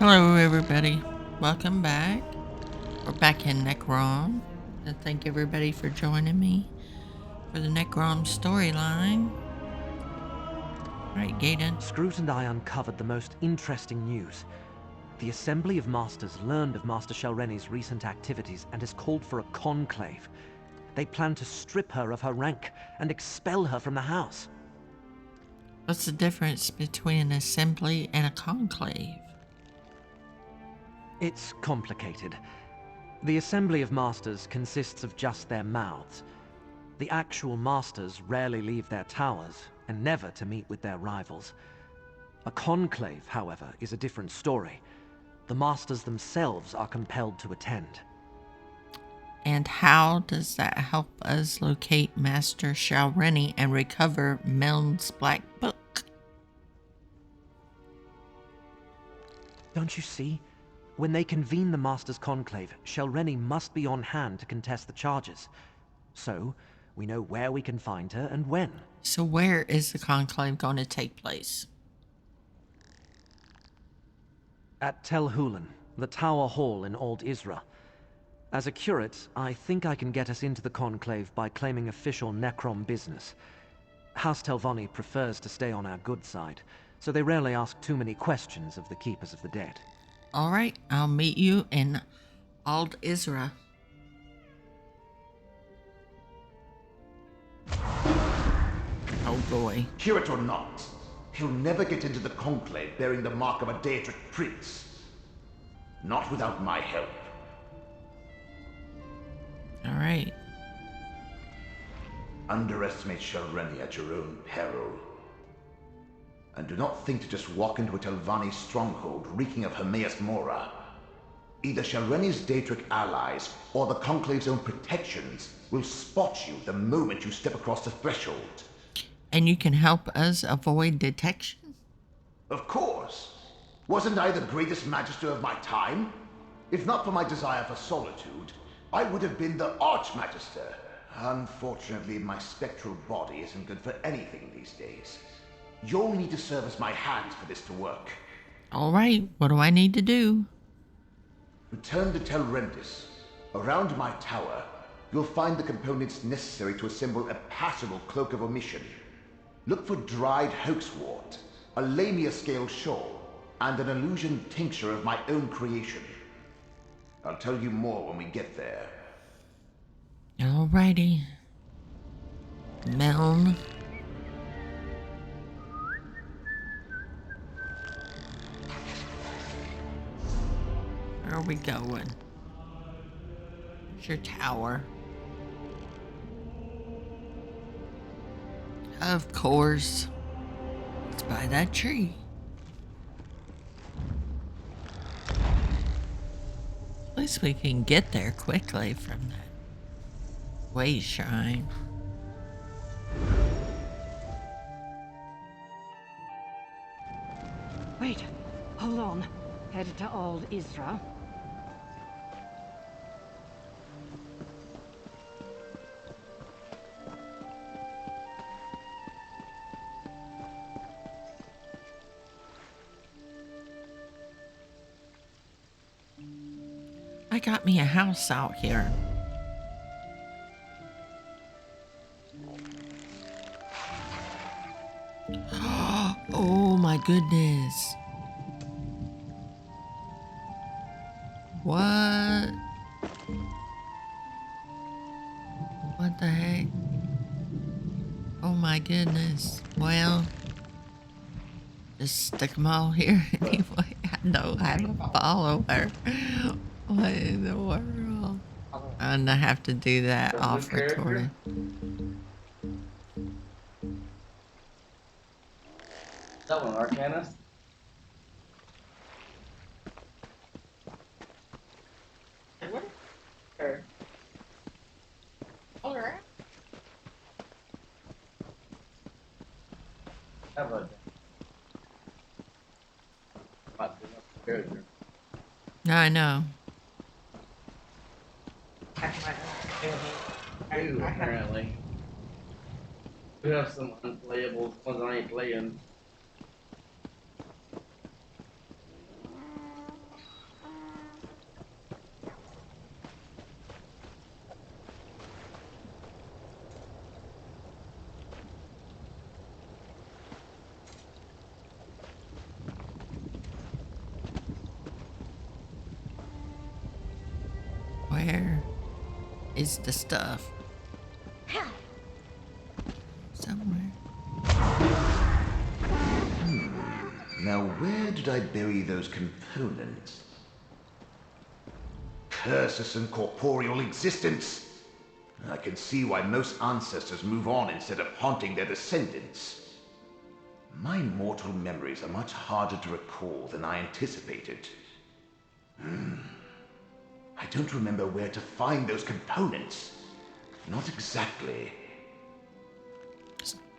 Hello everybody, welcome back. We're back in Necrom, and thank everybody for joining me for the Necrom storyline. Alright, Gaiden. Scroot and I uncovered the most interesting news. The Assembly of Masters learned of Master Shelreni's recent activities and has called for a conclave. They plan to strip her of her rank and expel her from the house. What's the difference between an assembly and a conclave? It's complicated. The Assembly of Masters consists of just their mouths. The actual Masters rarely leave their towers, and never to meet with their rivals. A conclave, however, is a different story. The Masters themselves are compelled to attend. And how does that help us locate Master Shelreni and recover Meln's Black Book? Don't you see? When they convene the Masters' Conclave, Shelreni must be on hand to contest the charges. So, we know where we can find her and when. So where is the conclave going to take place? At Tel Hulan, the Tower Hall in Old Isra. As a curate, I think I can get us into the Conclave by claiming official Necrom business. House Telvanni prefers to stay on our good side, so they rarely ask too many questions of the Keepers of the Dead. Alright, I'll meet you in Old Isra. Oh boy. Curate or not, he'll never get into the Conclave bearing the mark of a Daedric prince. Not without my help. Alright. Underestimate Shelreni at your own peril. And do not think to just walk into a Telvanni stronghold reeking of Hermaeus Mora. Either Shelreni's Daedric allies or the Conclave's own protections will spot you the moment you step across the threshold. And you can help us avoid detection? Of course. Wasn't I the greatest magister of my time? If not for my desire for solitude, I would have been the Archmagister. Unfortunately, my spectral body isn't good for anything these days. You'll need to serve as my hands for this to work. Alright, what do I need to do? Return to Telrendis. Around my tower, you'll find the components necessary to assemble a passable cloak of omission. Look for dried hoaxwort, a lamia-scale shawl, and an illusion tincture of my own creation. I'll tell you more when we get there. Alrighty. Meln. Where are we going? Where's your tower? Of course. It's by that tree. At least we can get there quickly from that way shrine. Wait, hold on. Headed to Old Isra. I got me a house out here. Oh my goodness. What? What the heck? Oh my goodness. Well, just stick them all here anyway. I know I have a follower. What in the world? And I have to do that off recording. That one, Arcanist? Where? Alright. Have a... No, I know. Apparently. We have some unplayables, ones I ain't playing. is the stuff? Somewhere. Now, where did I bury those components? Curses and corporeal existence! I can see why most ancestors move on instead of haunting their descendants. My mortal memories are much harder to recall than I anticipated. I don't remember where to find those components. Not exactly.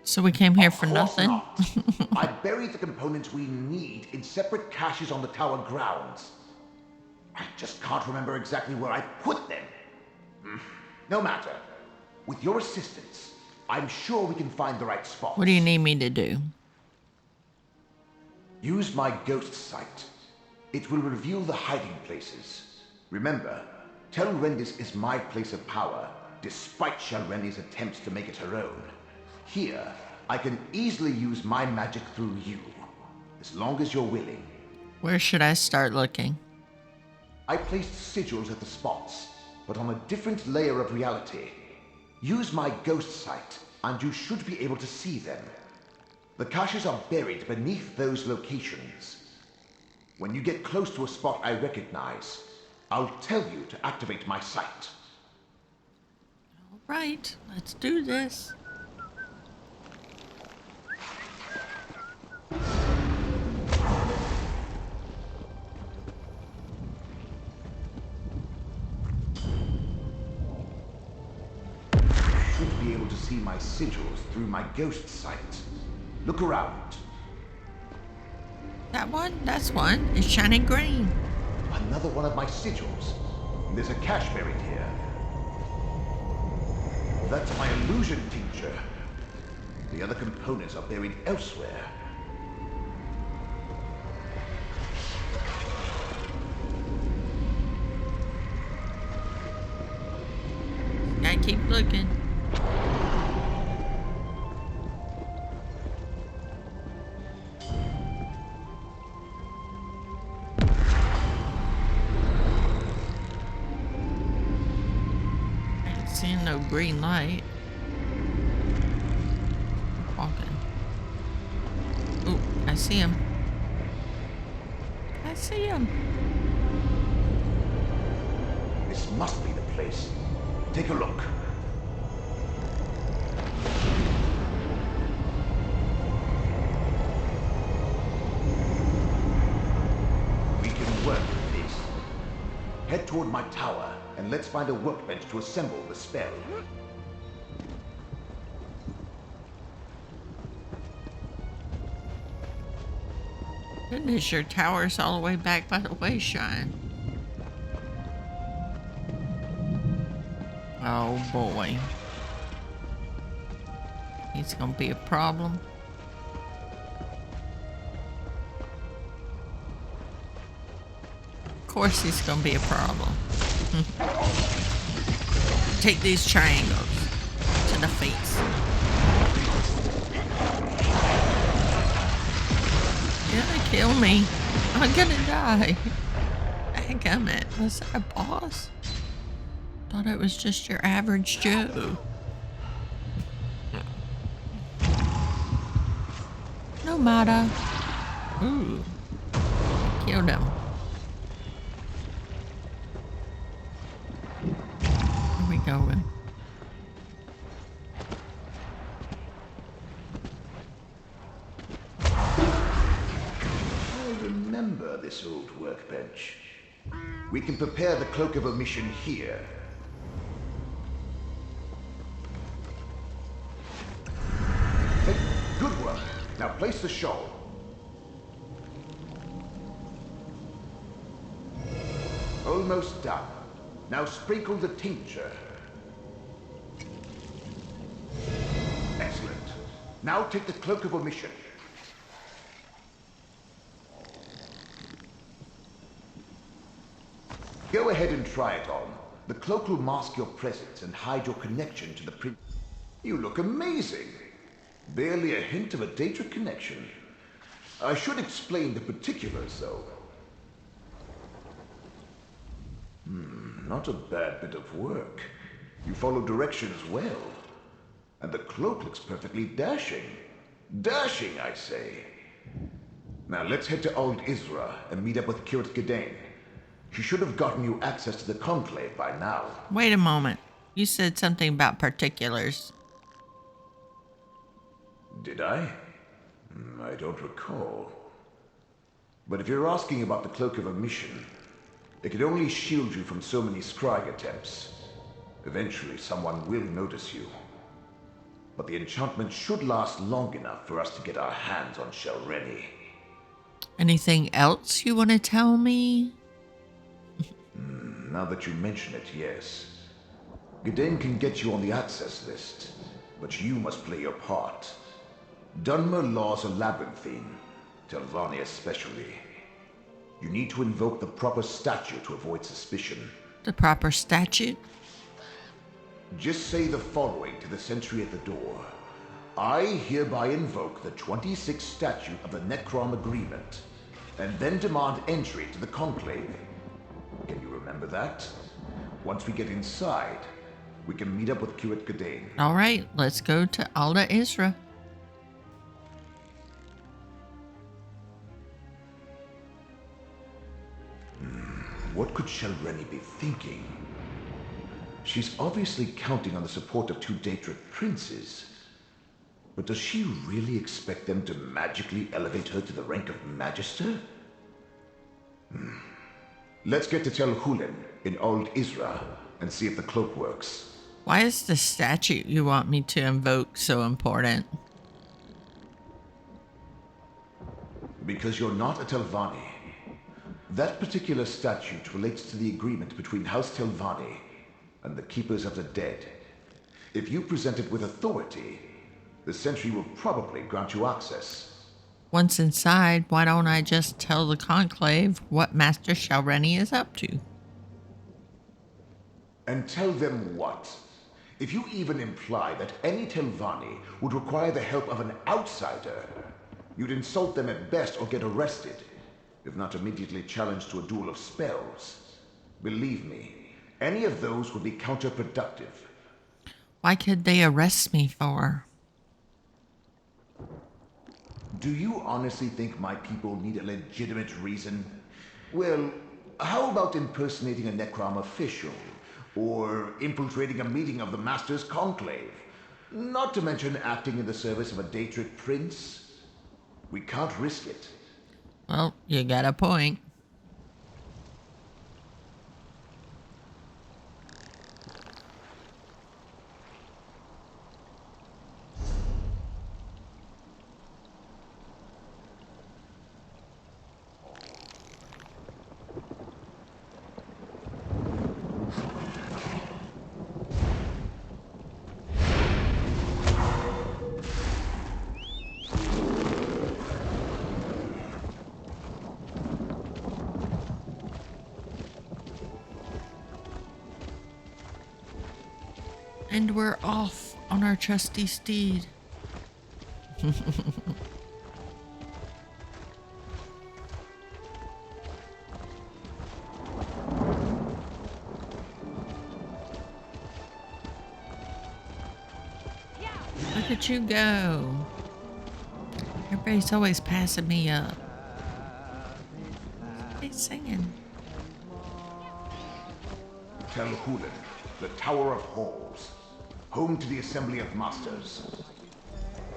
So we came here Of for course nothing? not. I buried the components we need in separate caches on the tower grounds. I just can't remember exactly where I put them. No matter. With your assistance, I'm sure we can find the right spots. What do you need me to do? Use my ghost sight. It will reveal the hiding places. Remember, Tel Rendis is my place of power, despite Shalreni's attempts to make it her own. Here, I can easily use my magic through you, as long as you're willing. Where should I start looking? I placed sigils at the spots, but on a different layer of reality. Use my ghost sight, and you should be able to see them. The caches are buried beneath those locations. When you get close to a spot I recognize, I'll tell you to activate my sight. All right, let's do this. Should be able to see my sigils through my ghost sight. Look around. That one? That's one. It's shining green. Another one of my sigils. There's a cache buried here. That's my illusion tincture. The other components are buried elsewhere. Gotta keep looking. Seeing no green light. Walking. Oh, I see him. I see him. This must be the place. Take a look. We can work with this. Head toward my tower, and let's find a workbench to assemble the spell. Goodness, your tower's all the way back by the wayshrine. Oh boy. He's gonna be a problem. Of course he's gonna be a problem. Take these triangles to the face. You're gonna kill me. I'm gonna die. Dadgummit, was that a boss? Thought it was just your average Joe. No matter. Ooh. Killed him. Where we going? I remember this old workbench. We can prepare the Cloak of Omission here. Hey, good work. Now place the shawl. Almost done. Now sprinkle the tincture. Excellent. Now take the Cloak of Omission. Go ahead and try it on. The cloak will mask your presence and hide your connection to the print. You look amazing. Barely a hint of a data connection. I should explain the particulars, though. Not a bad bit of work. You follow directions well. And the cloak looks perfectly dashing. Dashing, I say. Now let's head to Old Isra and meet up with Kirit Gadain. She should have gotten you access to the Conclave by now. Wait a moment. You said something about particulars. Did I? I don't recall. But if you're asking about the Cloak of Omission, it could only shield you from so many scrying attempts. Eventually, someone will notice you. But the enchantment should last long enough for us to get our hands on Shelreni. Anything else you want to tell me? Now that you mention it, yes. Gadain can get you on the access list, but you must play your part. Dunmer laws are labyrinthine, Telvanni especially. You need to invoke the proper statute to avoid suspicion. The proper statute? Just say the following to the sentry at the door. I hereby invoke the 26th statute of the Necrom Agreement, and then demand entry to the Conclave. Can you remember that? Once we get inside, we can meet up with Kirit Gadain. All right, let's go to Alda Isra. What could Shelreni be thinking? She's obviously counting on the support of two Daedric princes. But does she really expect them to magically elevate her to the rank of Magister? Let's get to Tel Hulen in Old Isra and see if the cloak works. Why is the statute you want me to invoke so important? Because you're not a Telvanni. That particular statute relates to the agreement between House Telvanni and the Keepers of the Dead. If you present it with authority, the sentry will probably grant you access. Once inside, why don't I just tell the Conclave what Master Shelreni is up to? And tell them what? If you even imply that any Telvanni would require the help of an outsider, you'd insult them at best or get arrested, if not immediately challenged to a duel of spells. Believe me, any of those would be counterproductive. Why could they arrest me for? Do you honestly think my people need a legitimate reason? Well, how about impersonating a Necrom official? Or infiltrating a meeting of the Master's Conclave? Not to mention acting in the service of a Daedric prince? We can't risk it. Well, you got a point. And we're off on our trusty steed. Look at you go. Everybody's always passing me up. He's singing. Tel Hulen, the Tower of Halls, home to the Assembly of Masters.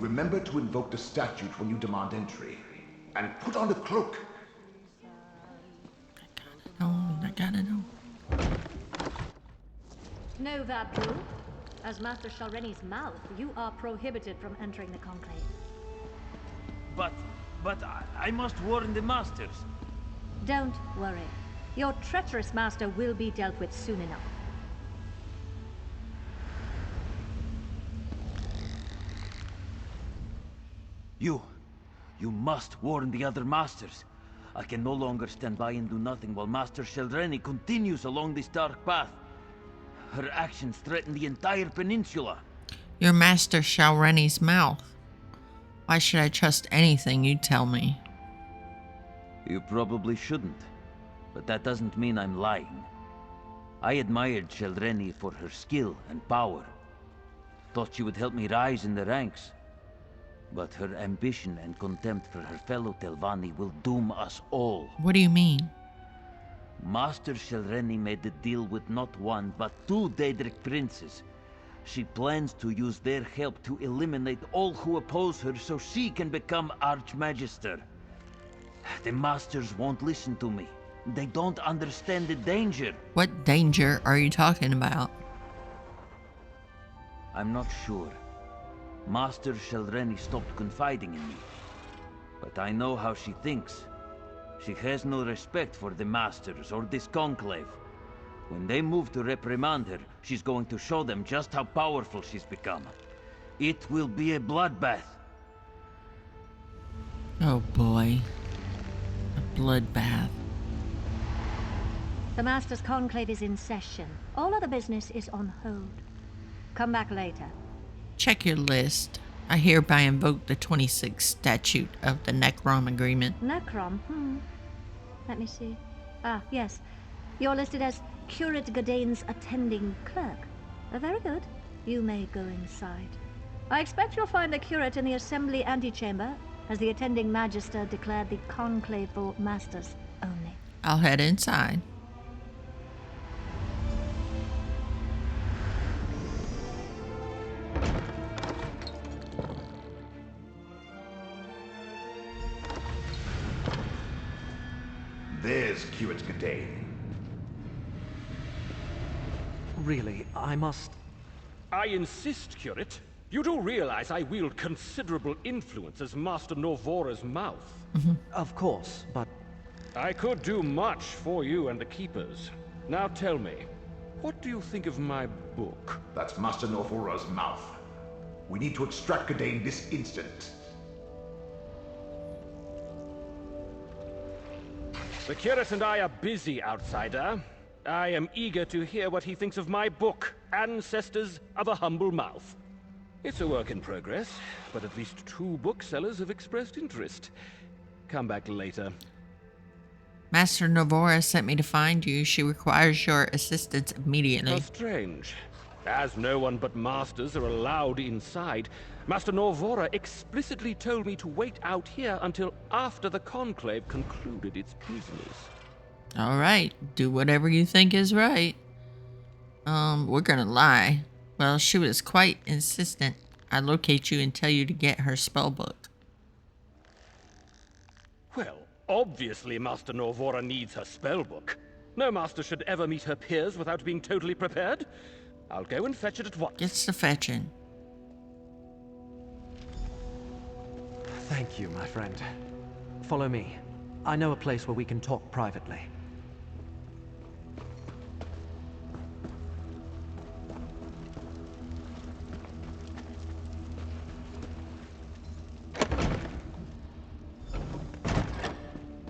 Remember to invoke the statute when you demand entry, and put on the cloak. I gotta know. Know that, Drew? As Master Shelreni's mouth, you are prohibited from entering the Conclave. But I must warn the masters. Don't worry. Your treacherous master will be dealt with soon enough. You must warn the other masters. I can no longer stand by and do nothing while Master Shelreni continues along this dark path. Her actions threaten the entire peninsula. Your Master Shelreni's mouth. Why should I trust anything you tell me? You probably shouldn't, but that doesn't mean I'm lying. I admired Sheldreni for her skill and power. Thought she would help me rise in the ranks. But her ambition and contempt for her fellow Telvanni will doom us all. What do you mean? Master Sheldreni made a deal with not one, but two Daedric princes. She plans to use their help to eliminate all who oppose her so she can become Archmagister. The Masters won't listen to me. They don't understand the danger. What danger are you talking about? I'm not sure. Master Sheldreni stopped confiding in me. But I know how she thinks. She has no respect for the Masters or this Conclave. When they move to reprimand her, she's going to show them just how powerful she's become. It will be a bloodbath. Oh boy. A bloodbath. The Master's Conclave is in session. All other business is on hold. Come back later. Check your list. I hereby invoke the 26th statute of the Necrom Agreement. Necrom? Let me see. Ah, yes. You're listed as Curate Gadane's attending clerk. Very good. You may go inside. I expect you'll find the curate in the Assembly antechamber, as the attending Magister declared the conclave for Masters only. I'll head inside. There's Curate Gadane. Really, I must... I insist, Curate. You do realize I wield considerable influence as Master Norvora's mouth. Of course, but... I could do much for you and the Keepers. Now tell me, what do you think of my book? That's Master Norvora's mouth. We need to extract Gadane this instant. The Curate and I are busy, outsider. I am eager to hear what he thinks of my book, Ancestors of a Humble Mouth. It's a work in progress, but at least 2 booksellers have expressed interest. Come back later. Master Novora sent me to find you. She requires your assistance immediately. How strange. As no one but Masters are allowed inside, Master Norvora explicitly told me to wait out here until after the Conclave concluded its business. All right, do whatever you think is right. We're gonna lie. Well, she was quite insistent. I locate you and tell you to get her spellbook. Well, obviously Master Norvora needs her spellbook. No master should ever meet her peers without being totally prepared. I'll go and fetch it at once. Gets to fetching. Thank you, my friend. Follow me. I know a place where we can talk privately.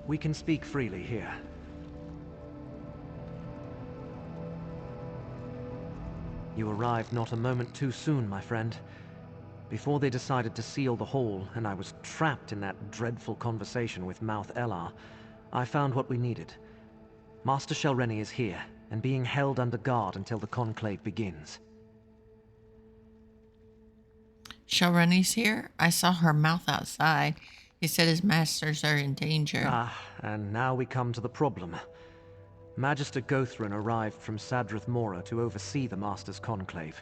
We can speak freely here. You arrived not a moment too soon, my friend. Before they decided to seal the hall, and I was trapped in that dreadful conversation with Mouth Elar, I found what we needed. Master Sheldreni is here, and being held under guard until the Conclave begins. Sheldreni's here? I saw her mouth outside. He said his masters are in danger. Ah, and now we come to the problem. Magister Gothran arrived from Sadrith Mora to oversee the Master's Conclave.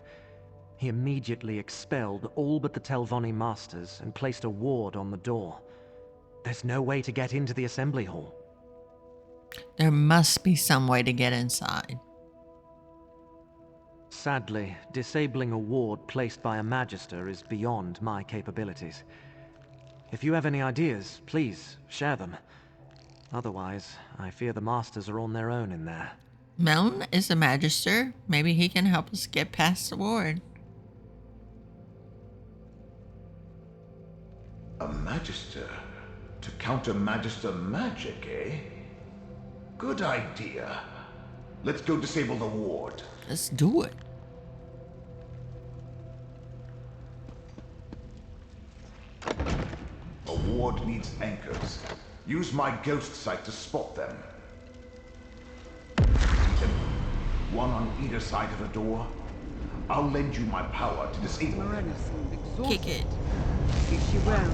He immediately expelled all but the Telvanni Masters and placed a ward on the door. There's no way to get into the Assembly Hall. There must be some way to get inside. Sadly, disabling a ward placed by a Magister is beyond my capabilities. If you have any ideas, please, share them. Otherwise, I fear the Masters are on their own in there. Meln is a magister. Maybe he can help us get past the ward. A Magister? To counter Magister magic, eh? Good idea. Let's go disable the ward. Let's do it. A ward needs anchors. Use my ghost sight to spot them. See them? one on either side of the door. I'll lend you my power to disable them. Morena seemed exhausted. Kick it. If she won't.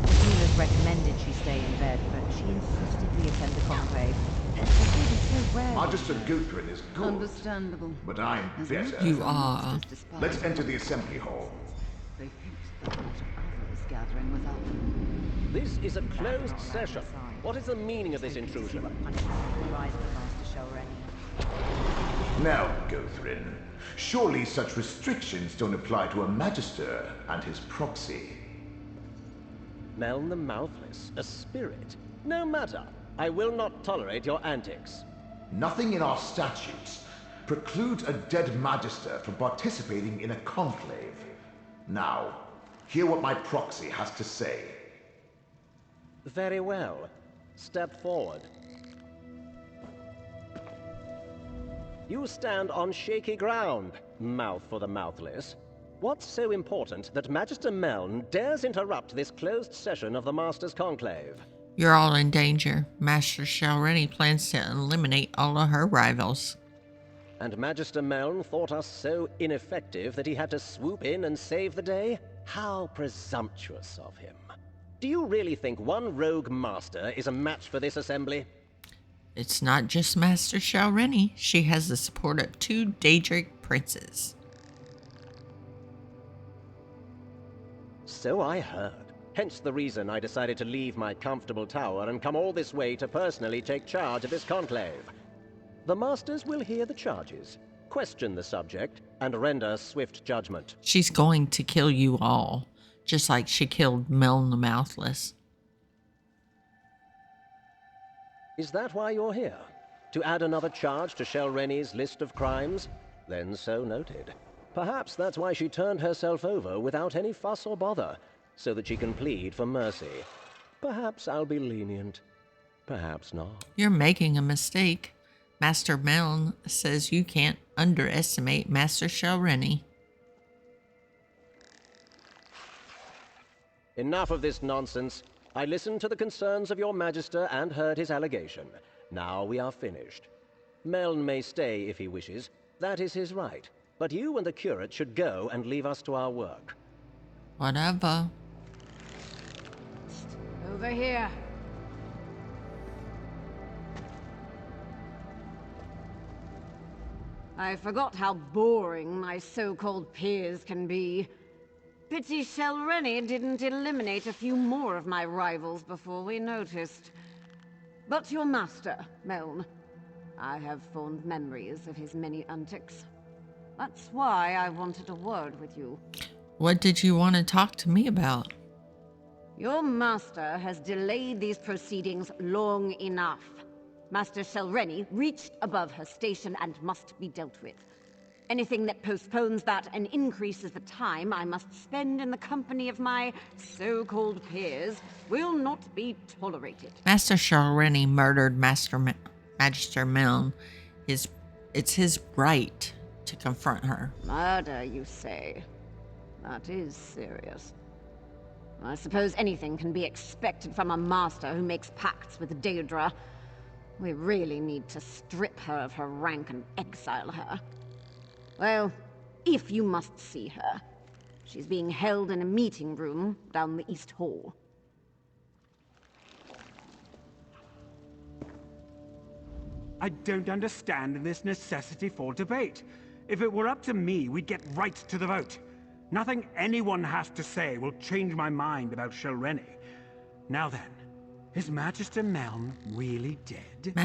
The healers recommended she stay in bed, but she insisted we attend the conclave. She did it so well. Magister Guthrin is good, Understandable. but I'm better. You are. Let's enter the assembly hall. They hint that not others gathering without them. This is a closed session. What is the meaning of this intrusion? Rise of Master Shelreni. Now, Guthrin, surely such restrictions don't apply to a Magister and his proxy. Meln the Mouthless, a spirit. No matter. I will not tolerate your antics. Nothing in our statutes precludes a dead Magister from participating in a conclave. Now, hear what my proxy has to say. Very well. Step forward. You stand on shaky ground, mouth for the mouthless. What's so important that Magister Meln dares interrupt this closed session of the Master's Conclave? You're all in danger. Master Shelreni plans to eliminate all of her rivals. And Magister Meln thought us so ineffective that he had to swoop in and save the day? How presumptuous of him. Do you really think one rogue master is a match for this assembly? It's not just Master Shelreni. She has the support of 2 Daedric princes. So I heard. Hence the reason I decided to leave my comfortable tower and come all this way to personally take charge of this conclave. The Masters will hear the charges, question the subject, and render swift judgment. She's going to kill you all, just like she killed Meln the Mouthless. Is that why you're here? To add another charge to Shelreni's list of crimes? Then so noted. Perhaps that's why she turned herself over without any fuss or bother, so that she can plead for mercy. Perhaps I'll be lenient. Perhaps not. You're making a mistake. Master Meln says you can't underestimate Master Shelreni. Enough of this nonsense. I listened to the concerns of your Magister and heard his allegation. Now we are finished. Meln may stay if he wishes. That is his right. But you and the curate should go and leave us to our work. Whatever. Over here. I forgot how boring my so-called peers can be. Pity Shelreni didn't eliminate a few more of my rivals before we noticed. But your master, Meln, I have fond memories of his many antics. That's why I wanted a word with you. What did you want to talk to me about? Your master has delayed these proceedings long enough. Master Shelreni reached above her station and must be dealt with. Anything that postpones that and increases the time I must spend in the company of my so-called peers will not be tolerated. Master Shelreni murdered Magister Meln. It's his right to confront her. Murder, you say? That is serious. I suppose anything can be expected from a master who makes pacts with Daedra. We really need to strip her of her rank and exile her. Well, if you must see her, she's being held in a meeting room down the East Hall. I don't understand this necessity for debate. If it were up to me, we'd get right to the vote. Nothing anyone has to say will change my mind about Shelreni. Now then, is Magister Meln really dead?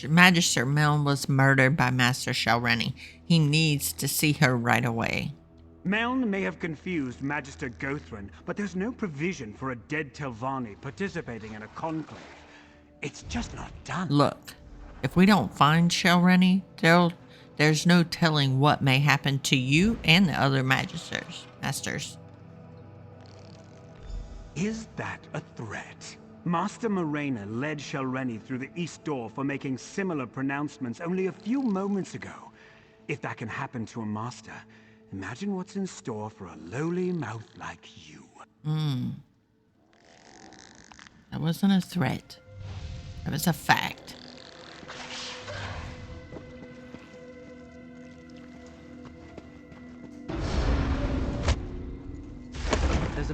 Magister Meln was murdered by Master Shelreni. He needs to see her right away. Meln may have confused Magister Guthrin, but there's no provision for a dead Telvanni participating in a conclave. It's just not done. Look, if we don't find Shelreni, there's no telling what may happen to you and the other masters. Is that a threat? Master Morena led Shelreni through the East Door for making similar pronouncements only a few moments ago. If that can happen to a master, imagine what's in store for a lowly mouth like you. That wasn't a threat. That was a fact.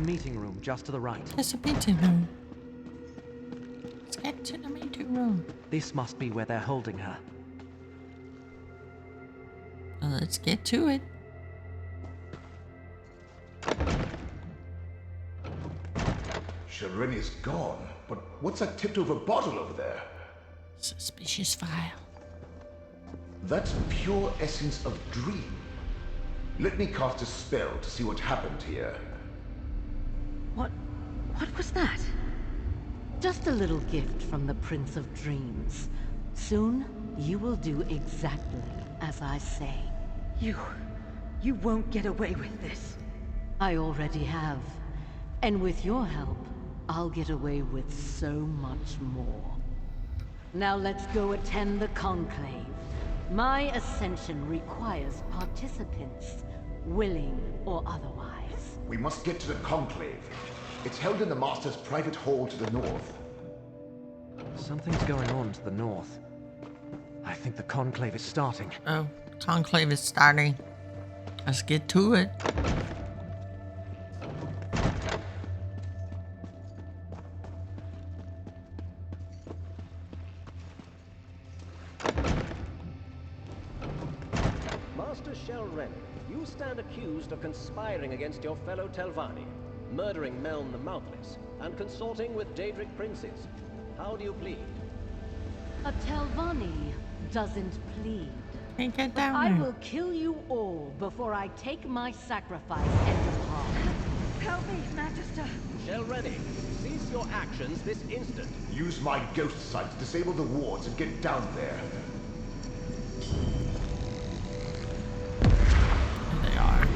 meeting room just to the right. There's a meeting room. Let's get to the meeting room. This must be where they're holding her. Well, let's get to it. Shalreni is gone, but what's that tipped over bottle over there? Suspicious file. That's pure essence of dream. Let me cast a spell to see what happened here. What was that? Just a little gift from the Prince of Dreams. Soon, you will do exactly as I say. You won't get away with this. I already have. And with your help, I'll get away with so much more. Now let's go attend the conclave. My ascension requires participants, willing or otherwise. We must get to the conclave. It's held in the Master's private hall to the north. Something's going on to the north. I think the conclave is starting. Oh, conclave is starting. Let's get to it. Master Shalreni, you stand accused of conspiring against your fellow Telvanni, murdering Meln the Mouthless, and consorting with Daedric princes. How do you plead? A Telvanni doesn't plead. Can't get But down I there. will kill you all before I take my sacrifice and depart. Help me, Magister. Shalreni, cease your actions this instant. Use my ghost sight to disable the wards and get down there. There they are.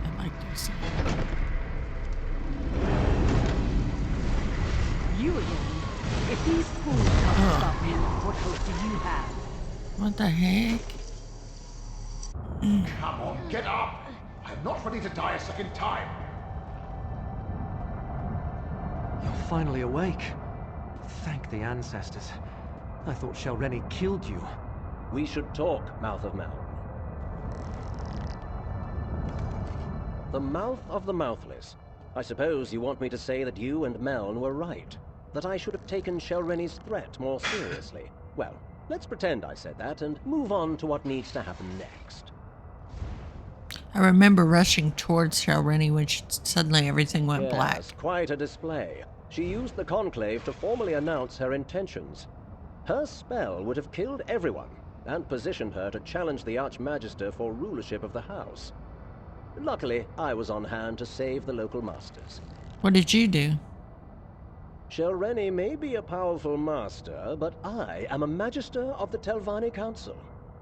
I like this. You again? If these fools can't stop me, what hope do you have? What the heck? Come on, get up! I'm not ready to die a second time. You're finally awake. Thank the ancestors. I thought Shalreni killed you. We should talk, Mouth of Meln. The Mouth of the Mouthless. I suppose you want me to say that you and Meln were right. That I should have taken Shalreni's threat more seriously. Well, let's pretend I said that and move on to what needs to happen next. I remember rushing towards Shalreni when suddenly everything went Yes, black. quite a display. She used the conclave to formally announce her intentions. Her spell would have killed everyone, and positioned her to challenge the Archmagister for rulership of the house. Luckily, I was on hand to save the local masters. What did you do? Shalreni may be a powerful master, but I am a magister of the Telvanni Council.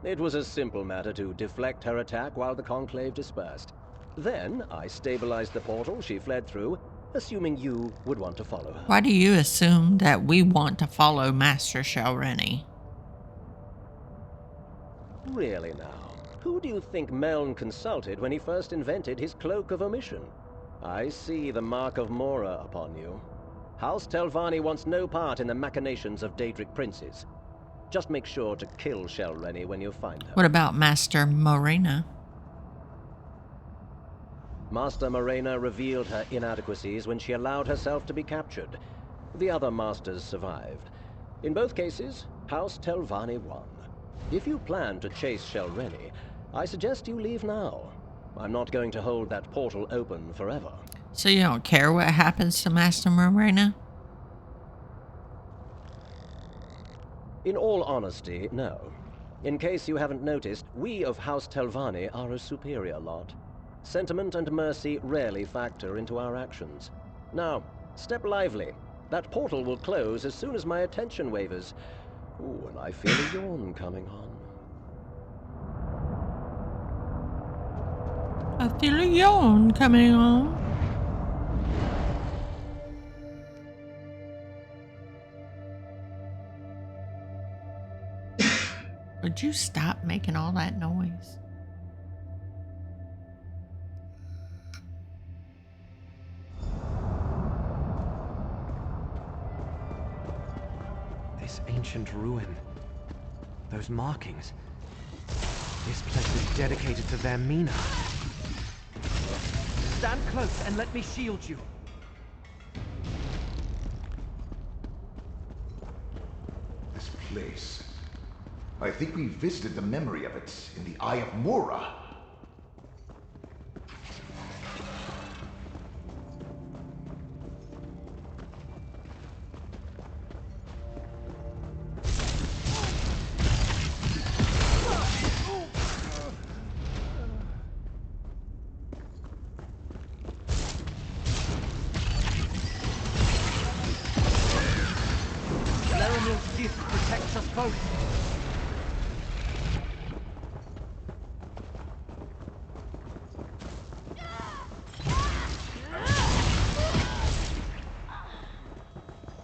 It was a simple matter to deflect her attack while the conclave dispersed. Then, I stabilized the portal she fled through, assuming you would want to follow her. Why do you assume that we want to follow Master Shalreni? Really now, who do you think Meln consulted when he first invented his Cloak of Omission? I see the mark of Mora upon you. House Telvanni wants no part in the machinations of Daedric princes. Just make sure to kill Shalreni when you find her. What about Master Morena? Master Morena revealed her inadequacies when she allowed herself to be captured. The other masters survived. In both cases, House Telvanni won. If you plan to chase Shalreni, I suggest you leave now. I'm not going to hold that portal open forever. So you don't care what happens to Master Morena? In all honesty, no. In case you haven't noticed, we of House Telvanni are a superior lot. Sentiment and mercy rarely factor into our actions. Now, step lively. That portal will close as soon as my attention wavers. Ooh, and I feel a yawn coming on. I feel a yawn coming on. Would you stop making all that noise? ancient ruin. Those markings. This place is dedicated to Vermina. Stand close and let me shield you. This place. I think we visited the memory of it in the Eye of Mora. Laramil's gift protects us both.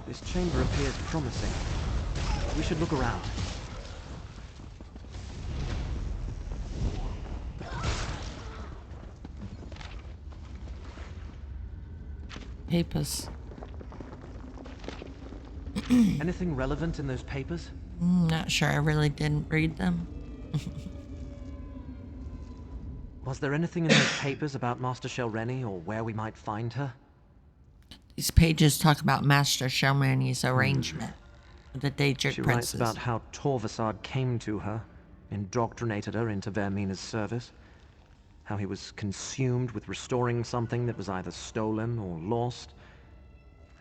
This chamber appears promising. We should look around. Papers. Anything relevant in those papers? Not sure. I really didn't read them. Was there anything in those papers about Master Shelreni or where we might find her? These pages talk about Master Shelreni's arrangement with the Daedric She princes. writes about how Torvasard came to her, indoctrinated her into Vermina's service, how he was consumed with restoring something that was either stolen or lost,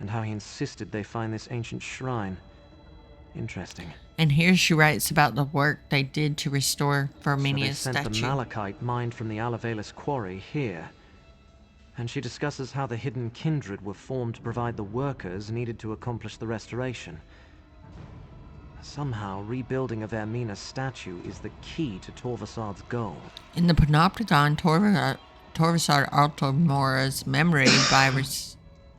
and how he insisted they find this ancient shrine. Interesting. And here she writes about the work they did to restore Vermina's So they sent statue. the malachite mined from the Alavelis quarry here. And she discusses how the hidden kindred were formed to provide the workers needed to accomplish the restoration. Somehow, rebuilding a Vermina statue is the key to Torvasard's goal. In the Panopticon, Torvasard altered Mora's memory by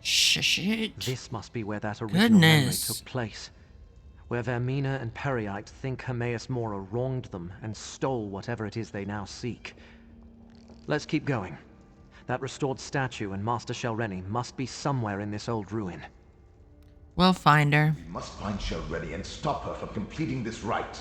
shit. This must be where that original memory Goodness. took place. Where Vermina and Periite think Hermaeus Mora wronged them and stole whatever it is they now seek. Let's keep going. That restored statue and Master Shelreni must be somewhere in this old ruin. We'll find her. We must find Shelreni and stop her from completing this rite.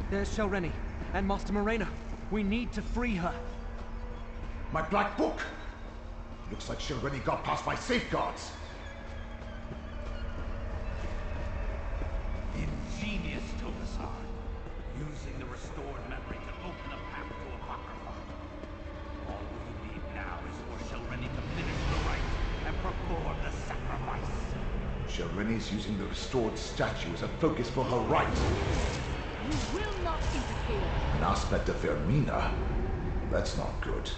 There's Shelreni and Master Morena. We need to free her. My black book! Looks like Shelreni got past my safeguards. Ingenious, Torvasard. Using the restored memory to open a path to Apocrypha. All we need now is for Shelreni to finish the rite and perform the sacrifice. Shelreni's using the restored statue as a focus for her rite. You will not interfere. An aspect of Vermina. That's not good.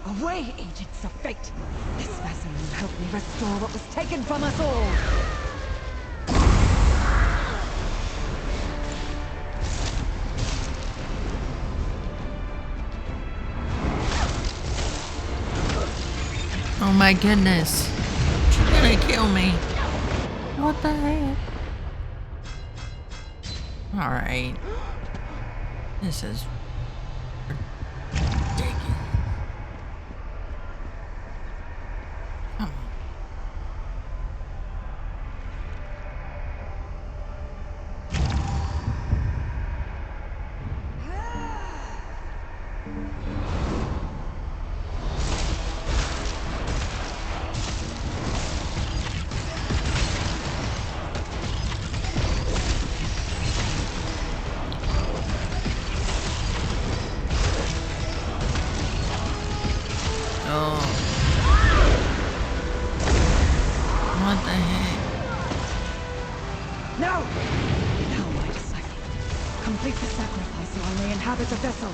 Away, agents of fate! This vessel will help me restore what was taken from us all! Oh my goodness. She's gonna kill me. What the heck? Alright. This is ridiculous. Come on. What the heck? No! Now, my disciple. Complete the sacrifice so I may inhabit the vessel.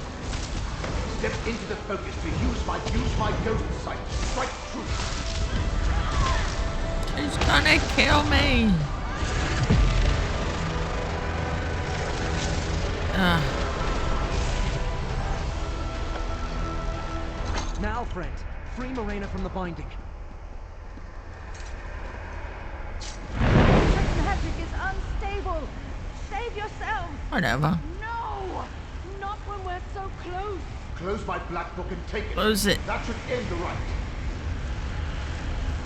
Step into the focus to use my ghost sight to strike truth. She's gonna kill me. Now, friend, free Morena from the binding. Magic is unstable. Save yourself. Whatever. No! Not when we're so close. Close my black book and take it. Close it. That should end the rite.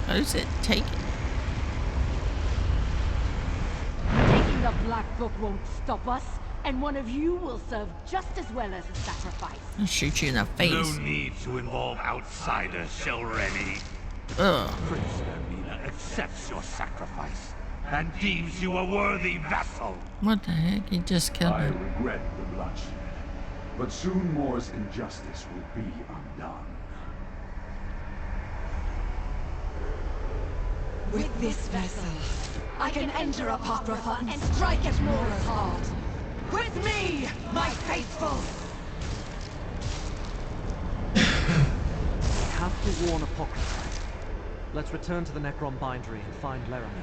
Close it. Take it. Taking the black book won't stop us, and one of you will serve just as well as a sacrifice. I'll shoot you in the face. No need to involve outsiders, Shelreni. Ugh. Prince Vermina accepts your sacrifice and deems you a worthy vassal. What the heck? He just killed I me. regret the bloodshed, but soon Mor's injustice will be undone. With this vessel, I can enter Apocrypha and strike at Mora's heart. With me, my faithful! We have to warn Apocrypha. Let's return to the Necrom bindery and find Laramie.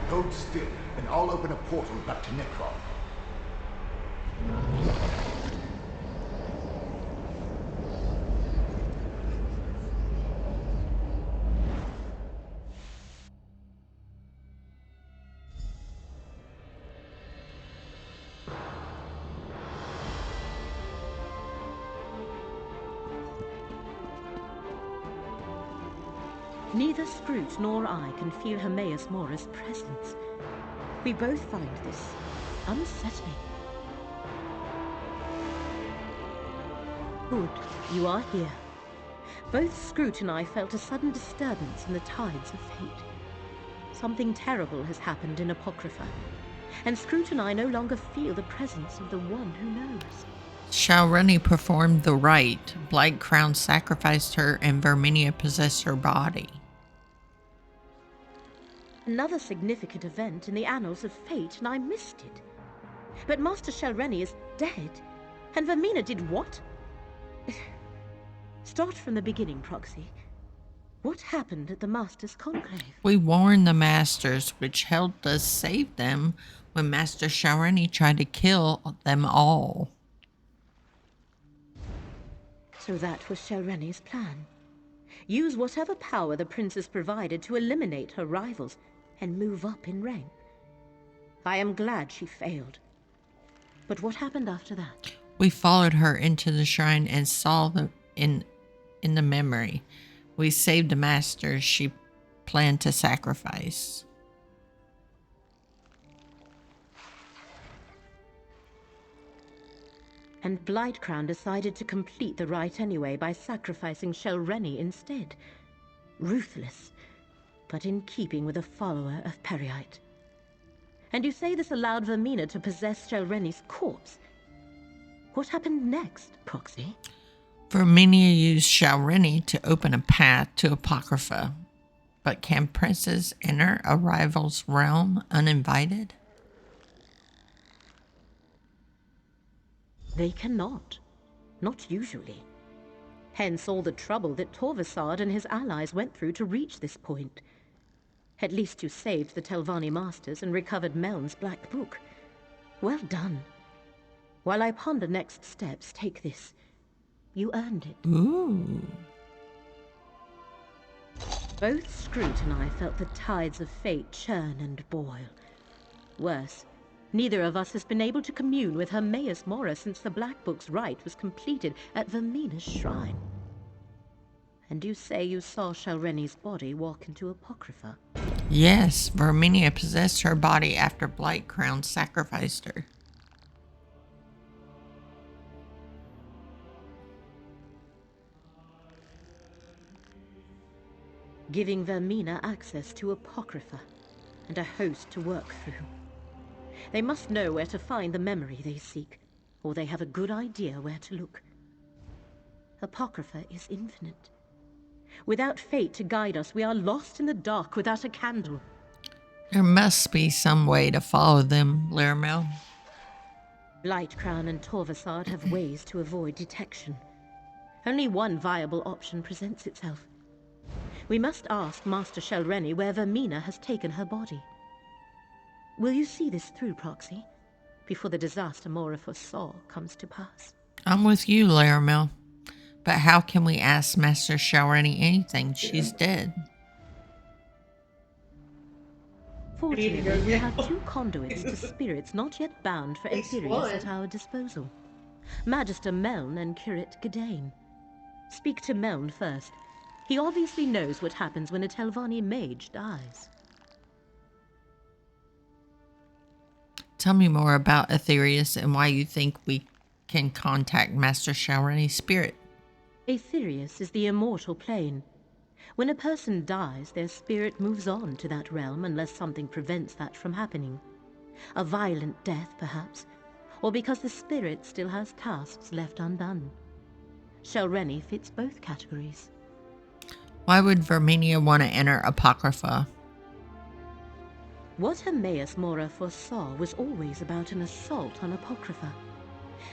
Hold still, and I'll open a portal back to Necrom. Neither Scroot nor I can feel Hermaeus Mora's presence. We both find this unsettling. Good, you are here. Both Scroot and I felt a sudden disturbance in the tides of fate. Something terrible has happened in Apocrypha, and Scroot and I no longer feel the presence of the one who knows. Shalreni performed the rite. Blight Crown sacrificed her, and Verminia possessed her body. Another significant event in the annals of fate, and I missed it. But Master Shalreni is dead, and Vermina did what? Start from the beginning, Proxy. What happened at the Master's Conclave? We warned the Masters, which helped us save them when Master Shalreni tried to kill them all. So that was Shalreni's plan. Use whatever power the princess provided to eliminate her rivals and move up in rank. I am glad she failed. But what happened after that? We followed her into the shrine and saw them in the memory. We saved the Masters she planned to sacrifice. And Blightcrown decided to complete the rite anyway by sacrificing Shalreni instead. Ruthless, but in keeping with a follower of Periite. And you say this allowed Vermina to possess Shalreni's corpse. What happened next, Proxy? Verminia used Shalreni to open a path to Apocrypha. But can princes enter a rival's realm uninvited? They cannot. Not usually. Hence all the trouble that Torvasard and his allies went through to reach this point. At least you saved the Telvanni Masters and recovered Meln's Black Book. Well done. While I ponder next steps, take this. You earned it. Ooh. Both Scroot and I felt the tides of fate churn and boil. Worse, neither of us has been able to commune with Hermaeus Mora since the Black Book's rite was completed at Vermina's shrine. And you say you saw Shalreni's body walk into Apocrypha? Yes, Verminia possessed her body after Blightcrown sacrificed her. Giving Vermina access to Apocrypha and a host to work through. They must know where to find the memory they seek, or they have a good idea where to look. Apocrypha is infinite. Without fate to guide us, we are lost in the dark without a candle. There must be some way to follow them, Laramel. Blightcrown and Torvasard have ways to avoid detection. Only one viable option presents itself. We must ask Master Shalreni where Vermina has taken her body. Will you see this through, Proxy, before the disaster Mora foresaw comes to pass? I'm with you, Laramel. But how can we ask Master Shalreni anything? She's dead. Fortunately, we have 2 conduits to spirits not yet bound for Aetherius at our disposal. Magister Meln and Curate Gadain. Speak to Meln first. He obviously knows what happens when a Telvanni mage dies. Tell me more about Aetherius and why you think we can contact Master Shalreni's spirit. Aetherius is the immortal plane. When a person dies, their spirit moves on to that realm unless something prevents that from happening. A violent death, perhaps, or because the spirit still has tasks left undone. Shalreni fits both categories. Why would Verminia want to enter Apocrypha? What Hermaeus Mora foresaw was always about an assault on Apocrypha.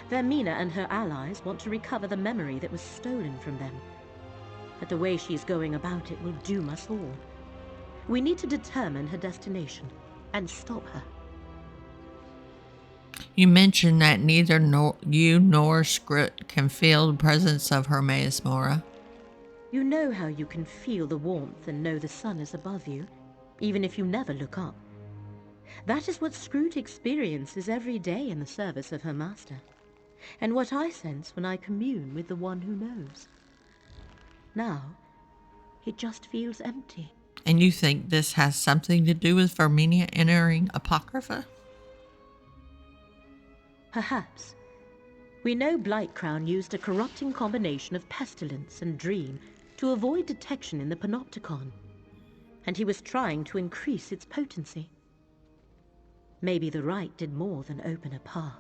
Vermina and her allies want to recover the memory that was stolen from them. But the way she's going about it will doom us all. We need to determine her destination and stop her. You mentioned that neither you nor Skrut can feel the presence of Hermaeus Mora. You know how you can feel the warmth and know the sun is above you, even if you never look up. That is what Skrut experiences every day in the service of her master, and what I sense when I commune with the one who knows. Now, it just feels empty. And you think this has something to do with Verminia entering Apocrypha? Perhaps. We know Blightcrown used a corrupting combination of pestilence and dream to avoid detection in the Panopticon, and he was trying to increase its potency. Maybe the Rite did more than open a path.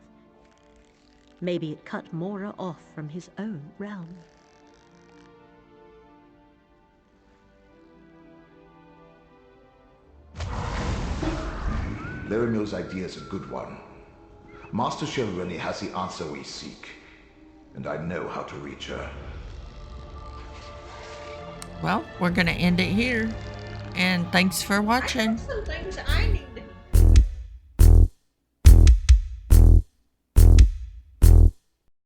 Maybe it cut Mora off from his own realm. Leonel's idea is a good one. Master Shalreni has the answer we seek, and I know how to reach her. Well, we're going to end it here, and thanks for watching. Some things I need